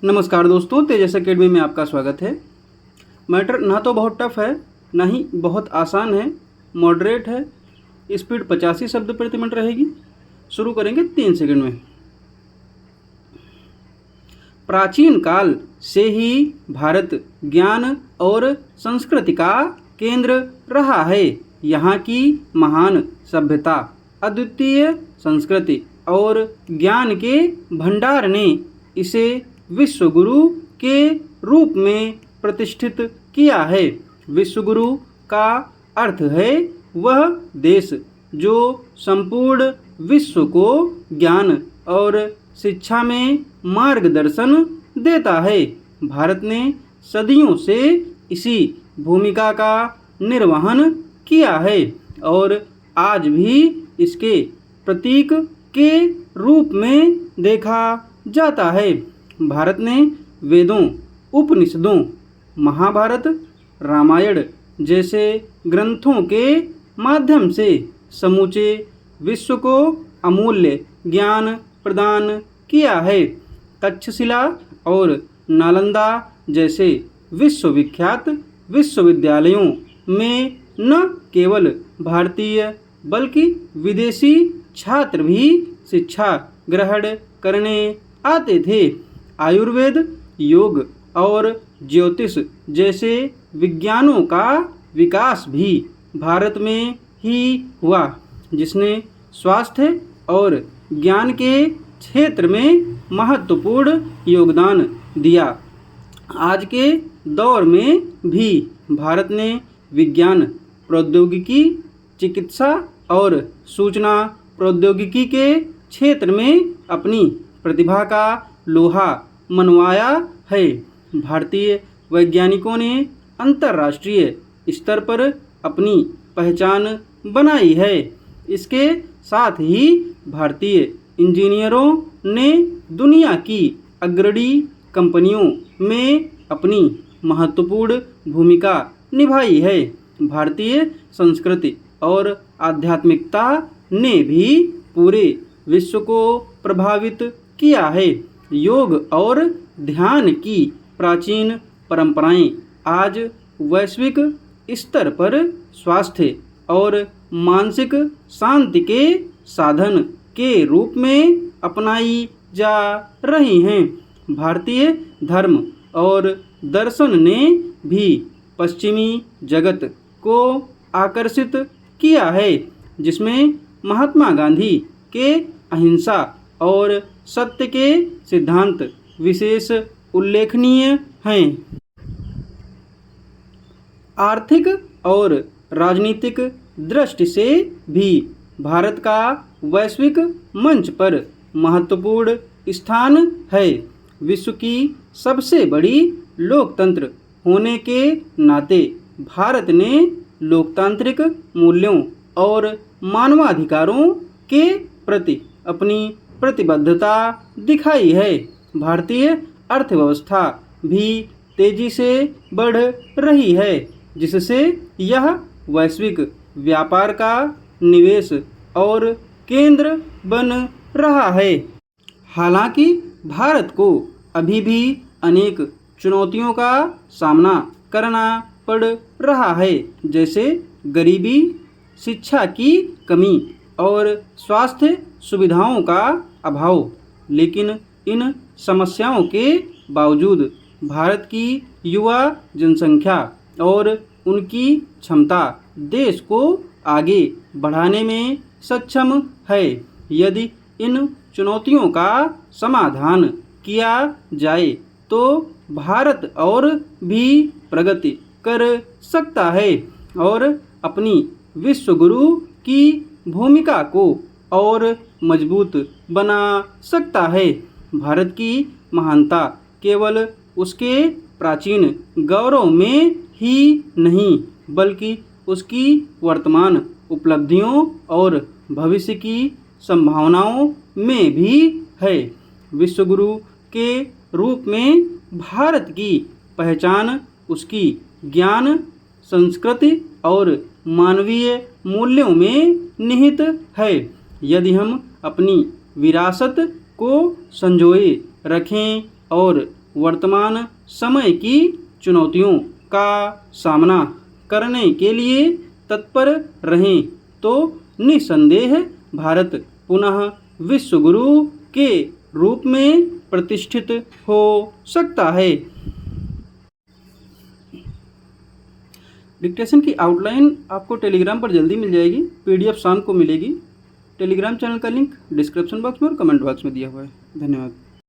नमस्कार दोस्तों, तेजस एकेडमी में आपका स्वागत है। मैटर ना तो बहुत टफ है, ना ही बहुत आसान है, मॉडरेट है। स्पीड 85 शब्द प्रति मिनट रहेगी। शुरू करेंगे 3 सेकंड में। प्राचीन काल से ही भारत ज्ञान और संस्कृति का केंद्र रहा है। यहाँ की महान सभ्यता, अद्वितीय संस्कृति और ज्ञान के भंडार ने इसे विश्वगुरु के रूप में प्रतिष्ठित किया है। विश्वगुरु का अर्थ है वह देश जो संपूर्ण विश्व को ज्ञान और शिक्षा में मार्गदर्शन देता है। भारत ने सदियों से इसी भूमिका का निर्वहन किया है और आज भी इसके प्रतीक के रूप में देखा जाता है। भारत ने वेदों, उपनिषदों, महाभारत, रामायण जैसे ग्रंथों के माध्यम से समूचे विश्व को अमूल्य ज्ञान प्रदान किया है। तक्षशिला और नालंदा जैसे विश्वविख्यात विश्वविद्यालयों में न केवल भारतीय बल्कि विदेशी छात्र भी शिक्षा ग्रहण करने आते थे। आयुर्वेद, योग और ज्योतिष जैसे विज्ञानों का विकास भी भारत में ही हुआ, जिसने स्वास्थ्य और ज्ञान के क्षेत्र में महत्वपूर्ण योगदान दिया। आज के दौर में भी भारत ने विज्ञान, प्रौद्योगिकी, चिकित्सा और सूचना प्रौद्योगिकी के क्षेत्र में अपनी प्रतिभा का लोहा मनवाया है। भारतीय वैज्ञानिकों ने अंतर्राष्ट्रीय स्तर पर अपनी पहचान बनाई है। इसके साथ ही भारतीय इंजीनियरों ने दुनिया की अग्रणी कंपनियों में अपनी महत्वपूर्ण भूमिका निभाई है। भारतीय संस्कृति और आध्यात्मिकता ने भी पूरे विश्व को प्रभावित किया है। योग और ध्यान की प्राचीन परंपराएं आज वैश्विक स्तर पर स्वास्थ्य और मानसिक शांति के साधन के रूप में अपनाई जा रही हैं। भारतीय धर्म और दर्शन ने भी पश्चिमी जगत को आकर्षित किया है, जिसमें महात्मा गांधी के अहिंसा और सत्य के सिद्धांत विशेष उल्लेखनीय हैं। आर्थिक और राजनीतिक दृष्टि से भी भारत का वैश्विक मंच पर महत्वपूर्ण स्थान है। विश्व की सबसे बड़ी लोकतंत्र होने के नाते भारत ने लोकतांत्रिक मूल्यों और मानवाधिकारों के प्रति अपनी प्रतिबद्धता दिखाई है। भारतीय अर्थव्यवस्था भी तेजी से बढ़ रही है, जिससे यह वैश्विक व्यापार का निवेश और केंद्र बन रहा है। हालांकि भारत को अभी भी अनेक चुनौतियों का सामना करना पड़ रहा है, जैसे गरीबी, शिक्षा की कमी और स्वास्थ्य सुविधाओं का अभाव। लेकिन इन समस्याओं के बावजूद भारत की युवा जनसंख्या और उनकी क्षमता देश को आगे बढ़ाने में सक्षम है। यदि इन चुनौतियों का समाधान किया जाए तो भारत और भी प्रगति कर सकता है और अपनी विश्वगुरु की भूमिका को और मजबूत बना सकता है। भारत की महानता केवल उसके प्राचीन गौरव में ही नहीं, बल्कि उसकी वर्तमान उपलब्धियों और भविष्य की संभावनाओं में भी है। विश्वगुरु के रूप में भारत की पहचान उसकी ज्ञान, संस्कृति और मानवीय मूल्यों में निहित है। यदि हम अपनी विरासत को संजोए रखें और वर्तमान समय की चुनौतियों का सामना करने के लिए तत्पर रहें तो निसंदेह भारत पुनः विश्व गुरु के रूप में प्रतिष्ठित हो सकता है। डिक्टेशन की आउटलाइन आपको टेलीग्राम पर जल्दी मिल जाएगी, पीडीएफ शाम को मिलेगी। टेलीग्राम चैनल का लिंक डिस्क्रिप्शन बॉक्स में और कमेंट बॉक्स में दिया हुआ है। धन्यवाद।